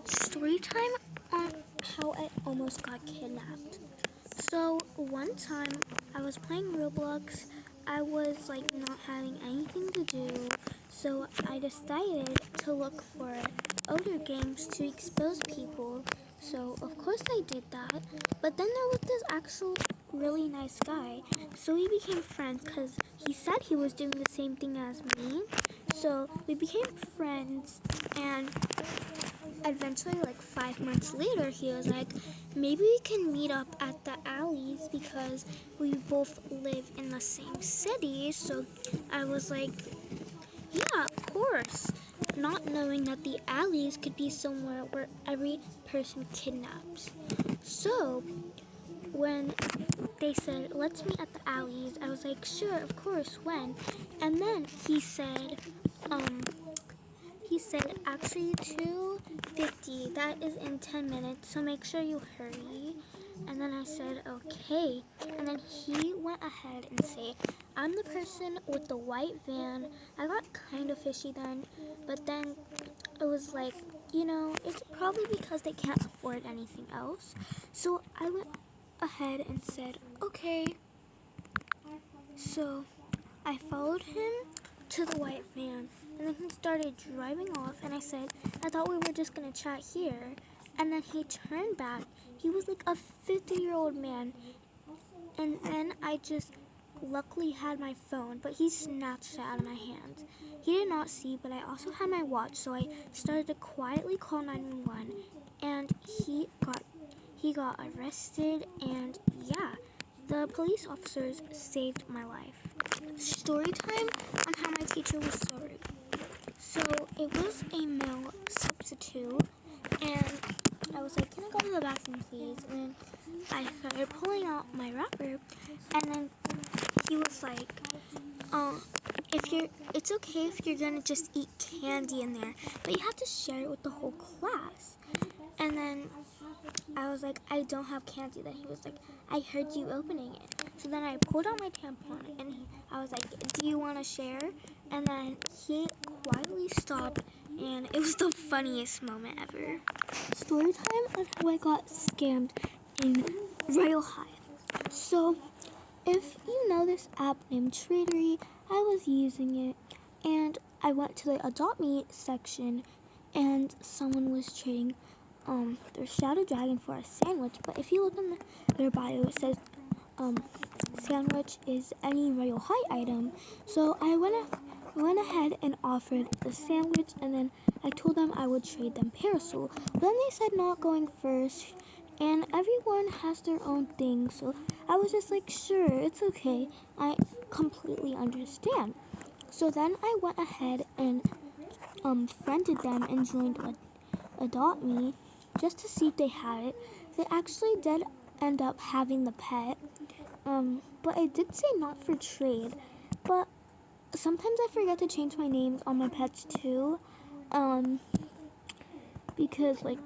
Story time on how I almost got kidnapped. So one time I was playing Roblox. I was like not having anything to do, so I decided to look for other games to expose people. So of course I did that. But then there was this actual really nice guy. So we became friends because he said he was doing the same thing as me. So we became friends, and eventually, like 5 months later, he was like, maybe we can meet up at the alleys because we both live in the same city. So I was like, yeah, of course. Not knowing that the alleys could be somewhere where every person kidnaps. So when they said, let's meet at the alleys, I was like, sure, of course, when? And then um, he said, actually 2:50, that is in 10 minutes, so make sure you hurry. And then I said, okay. And then he went ahead and said, I'm the person with the white van. I got kind of fishy then, but then it was like, it's probably because they can't afford anything else. So I went ahead and said, okay. So I followed him to the white van, and then he started driving off, and I said, I thought we were just gonna chat here. And then he turned back. He was like a 50-year-old man, and then I just luckily had my phone, but he snatched it out of my hand. He did not see, but I also had my watch, so I started to quietly call 911, and he got arrested, and yeah, the police officers saved my life. Story time on how my teacher was so rude. So it was a male substitute, and I was like, can I go to the bathroom, please? And then I started pulling out my wrapper, and then he was like, it's okay if you're gonna just eat candy in there, but you have to share it with the whole class. And then I was like, I don't have candy. Then he was like, I heard you opening it. So then I pulled out my tampon, and I was like, do you want to share? And then he quietly stopped, and it was the funniest moment ever. Story time of how I got scammed in Royal High. So if you know this app named Tradery, I was using it, and I went to the Adopt Me section, and someone was trading their Shadow Dragon for a sandwich. But if you look in their bio, it says sandwich is any Royal High item. So I went ahead and offered the sandwich, and then I told them I would trade them Parasol. But then they said not going first, and everyone has their own thing. So I was just like, sure, it's okay. I completely understand. So then I went ahead and friended them and joined Adopt Me just to see if they had it. They actually did end up having the pet, but I did say not for trade. But sometimes I forget to change my names on my pets too, because like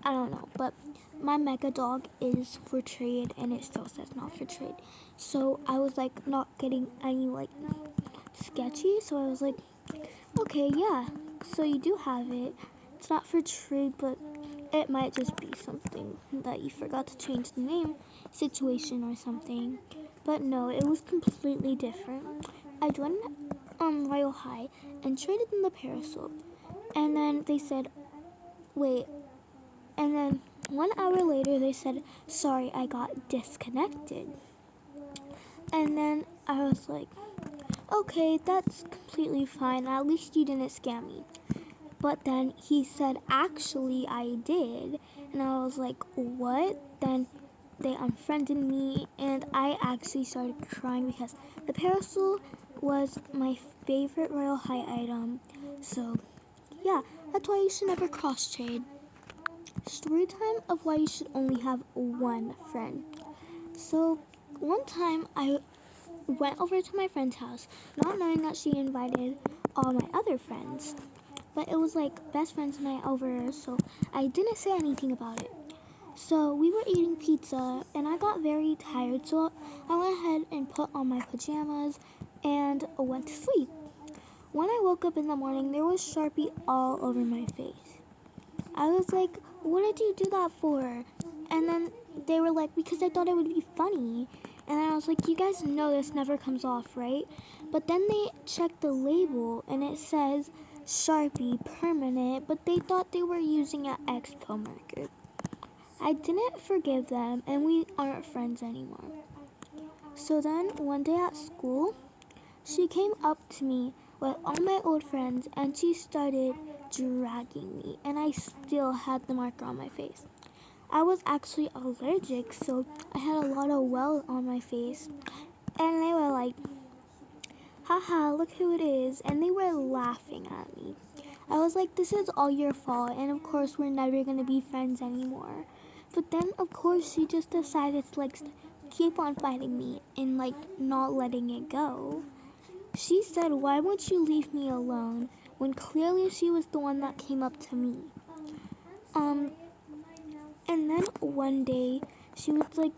I don't know, but my mega dog is for trade and it still says not for trade. So I was like not getting any like sketchy, so I was like, okay, yeah, so you do have it. It's not for trade, but it might just be something that you forgot to change the name situation or something. But no, it was completely different. I joined Royal High and traded in the Parasol. And then they said, wait. And then 1 hour later, they said, sorry, I got disconnected. And then I was like, okay, that's completely fine. At least you didn't scam me. But then he said, actually, I did. And I was like, what? Then they unfriended me, and I actually started crying because the Parasol was my favorite Royal High item. So, yeah, that's why you should never cross trade. Story time of why you should only have one friend. So, one time I went over to my friend's house, not knowing that she invited all my other friends. But it was like best friends night over, so I didn't say anything about it. So we were eating pizza, and I got very tired, so I went ahead and put on my pajamas and went to sleep. When I woke up in the morning, there was Sharpie all over my face. I was like, what did you do that for? And then they were like, because I thought it would be funny. And then I was like, you guys know this never comes off, right? But then they checked the label and it says Sharpie permanent, but they thought they were using an Expo marker. I didn't forgive them and we aren't friends anymore. So then one day at school, she came up to me with all my old friends and she started dragging me, and I still had the marker on my face. I was actually allergic, so I had a lot of welts on my face. And they were like, haha, look who it is. And they were laughing at me. I was like, this is all your fault, and of course we're never gonna be friends anymore. But then of course she just decided to like keep on fighting me and like not letting it go. She said, why won't you leave me alone? When clearly she was the one that came up to me. And then one day she was like,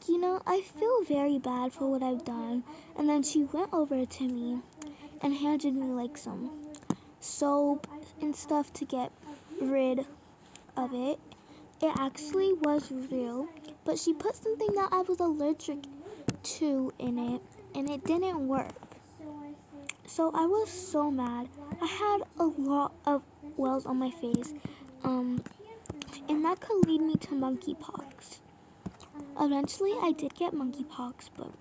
I feel very bad for what I've done. And then she went over to me and handed me like some soap and stuff to get rid of it. It actually was real, but she put something that I was allergic to in it, and it didn't work. So I was so mad. I had a lot of wells on my face, and that could lead me to monkeypox. Eventually, I did get monkeypox, but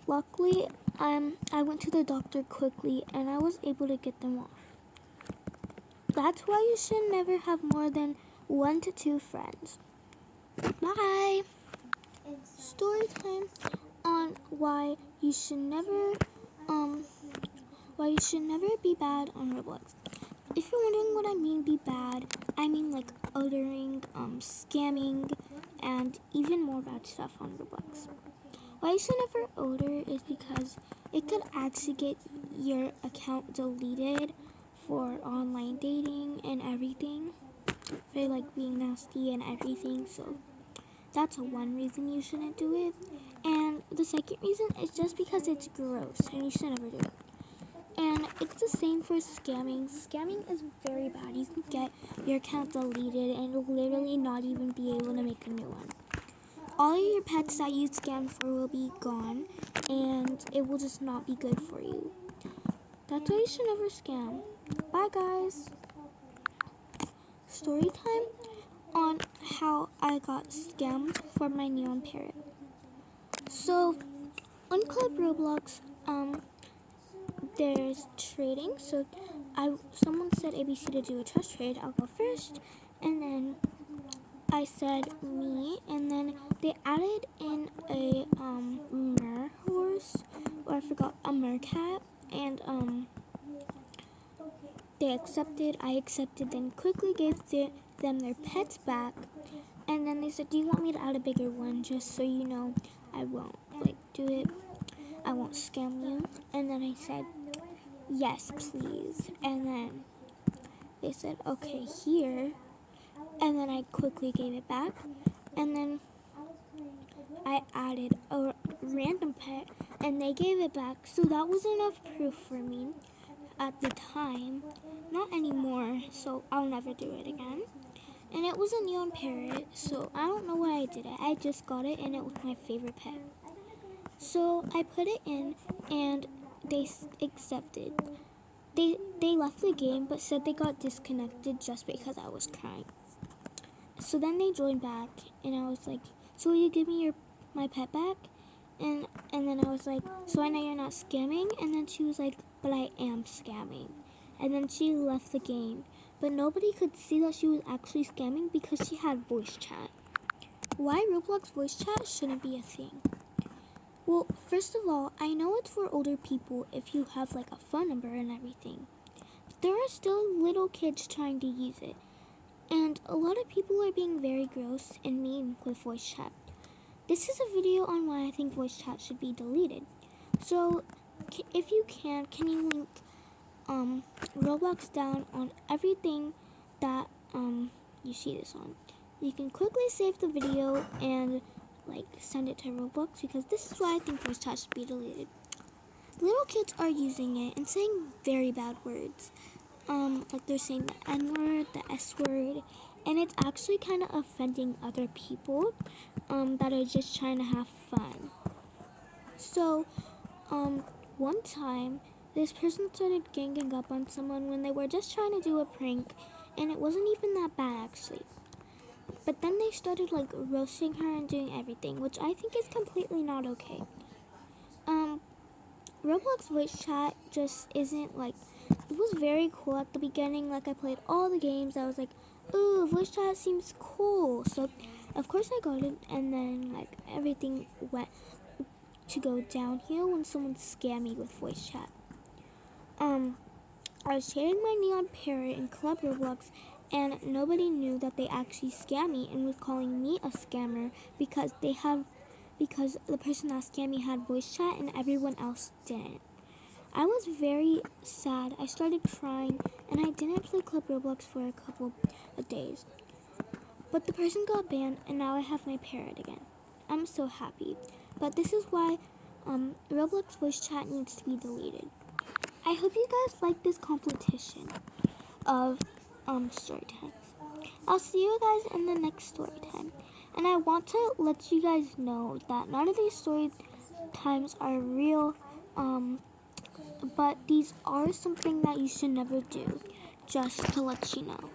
luckily, I went to the doctor quickly, and I was able to get them off. That's why you should never have more than 1 to 2 friends. Bye! Story time on why you should never be bad on Roblox. If you're wondering what I mean be bad, I mean like othering, scamming, and even more bad stuff on Roblox. Why you should never odor is because it could actually get your account deleted for online dating and everything. For like being nasty and everything, so that's one reason you shouldn't do it. And the second reason is just because it's gross and you should never do it. And it's the same for scamming. Scamming is very bad. You can get your account deleted and you'll literally not even be able to make a new one. All of your pets that you scammed for will be gone and it will just not be good for you. That's why you should never scam. Bye guys. Story time on how I got scammed for my neon parrot. So on Club Roblox, there's trading. So someone said ABC to do a trust trade. I'll go first, and then I said me, and then they added in a mer horse, or I forgot, a mercat, and they accepted. I accepted, then quickly gave them their pets back, and then they said, "Do you want me to add a bigger one, just so you know I won't do it? I won't scam you." And then I said, "Yes, please." And then they said, "Okay, here." And then I quickly gave it back, and then I added a random pet, and they gave it back. So that was enough proof for me at the time. Not anymore, so I'll never do it again. And it was a neon parrot, so I don't know why I did it. I just got it, and it was my favorite pet. So I put it in, and they accepted. They left the game, but said they got disconnected just because I was crying. So then they joined back, and I was like, "So will you give me my pet back?" And then I was like, "So I know you're not scamming?" And then she was like, "But I am scamming." And then she left the game. But nobody could see that she was actually scamming because she had voice chat. Why Roblox voice chat shouldn't be a thing? Well, first of all, I know it's for older people if you have like a phone number and everything. But there are still little kids trying to use it. And a lot of people are being very gross and mean with voice chat. This is a video on why I think voice chat should be deleted. So, if you can you link Roblox down on everything that you see this on? You can quickly save the video and send it to Roblox, because this is why I think voice chat should be deleted. Little kids are using it and saying very bad words. They're saying the N word, the S word, and it's actually kind of offending other people that are just trying to have fun. So, one time, this person started ganging up on someone when they were just trying to do a prank, and it wasn't even that bad actually. But then they started like roasting her and doing everything, which I think is completely not okay. Um, Roblox voice chat just isn't like, it was very cool at the beginning. Like I played all the games. I was like, ooh, voice chat seems cool. So of course I got it, and then like everything went to go downhill when someone scammed me with voice chat. I was sharing my neon parrot in Club Roblox, and nobody knew that they actually scammed me and was calling me a scammer because because the person that scammed me had voice chat and everyone else didn't. I was very sad. I started crying, and I didn't play Club Roblox for a couple of days. But the person got banned, and now I have my parrot again. I'm so happy. But this is why Roblox voice chat needs to be deleted. I hope you guys like this competition of story times. I'll see you guys in the next story time. And I want to let you guys know that none of these story times are real, but these are something that you should never do, just to let you know.